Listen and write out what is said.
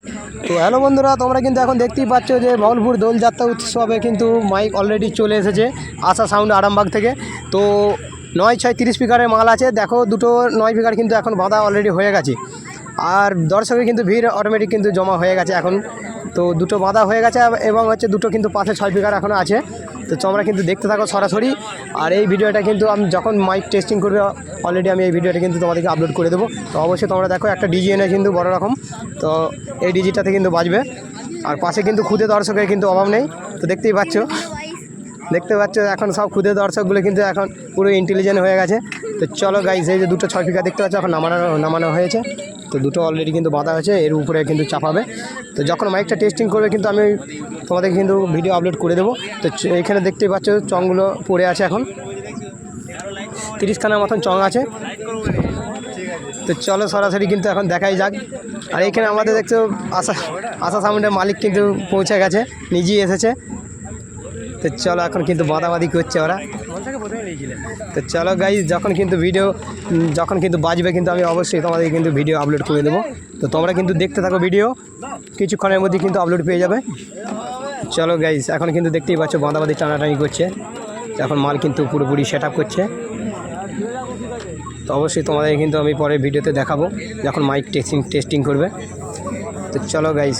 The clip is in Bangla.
তো হ্যালো বন্ধুরা, তোমরা কিন্তু এখন দেখতেই পাচ্ছ যে মঙ্গলপুর দোলযাত্রা উৎসবে কিন্তু মাইক অলরেডি চলে এসেছে আশা সাউন্ড আরামবাগ থেকে। তো 9-6-30 স্পিকারের মাল আছে, দেখো দুটো 9 স্পিকার কিন্তু এখন বাঁধা অলরেডি হয়ে গেছে। আর দর্শকের কিন্তু ভিড় অটোমেটিক কিন্তু জমা হয়ে গেছে এখন। তো দুটো বাঁধা হয়ে গেছে এবং হচ্ছে দুটো কিন্তু পাশে 6 স্পিকার এখনও আছে। তো তোমরা কিন্তু দেখতে থাকো সরাসরি। আর এই ভিডিওটা কিন্তু আমি যখন মাইক টেস্টিং করবে অলরেডি আমি এই ভিডিওটা কিন্তু তোমাদেরকে আপলোড করে দেবো। তো অবশ্যই তোমরা দেখো একটা ডিজি এনে কিন্তু বড় রকম, তো এই ডিজিটাতে কিন্তু বাজবে। আর পাশে কিন্তু খুদে দর্শকের কিন্তু অভাব নেই। তো দেখতে পাচ্ছ এখন সব খুদে দর্শকগুলো কিন্তু এখন পুরো ইন্টেলিজেন্ট হয়ে গেছে। তো চলো গাইস, এই যে দুটো 6 স্পিকার দেখতে পাচ্ছ এখন নামানো হয়েছে। তো দুটো অলরেডি কিন্তু বাঁধা হয়েছে, এর উপরে কিন্তু চাপাবে। তো যখন মাইকটা টেস্টিং করবে কিন্তু আমি তোমাদের কিন্তু ভিডিও আপলোড করে দেবো। তো এখানে দেখতেই পাচ্ছ চংগুলো পড়ে আছে, এখন 30খানার মতন চং আছে। তো চলো সরাসরি কিন্তু এখন দেখাই যাক। আর এখানে আমাদের দেখছো আশা সাউন্ডের মালিক কিন্তু পৌঁছে গেছে, নিজেই এসেছে। তো চলো এখন কিন্তু বাঁধাবাঁধি করছে ওরা। তো চলো গাইজ, যখন কিন্তু বাজবে কিন্তু আমি অবশ্যই তোমাদের কিন্তু ভিডিও আপলোড করে দেবো। তো তোমরা কিন্তু দেখতে থাকো ভিডিও, কিছুক্ষণের মধ্যে কিন্তু আপলোড পেয়ে যাবে। চলো গাইজ, এখন কিন্তু দেখতেই পাচ্ছ বাঁধাবাঁধি টানাটানি করছে, এখন মাল কিন্তু পুরোপুরি সেট আপ করছে। তো অবশ্যই তোমাদের কিন্তু আমি পরের ভিডিওতে দেখাবো যখন মাইক টেস্টিং করবে। তো চলো গাইজ।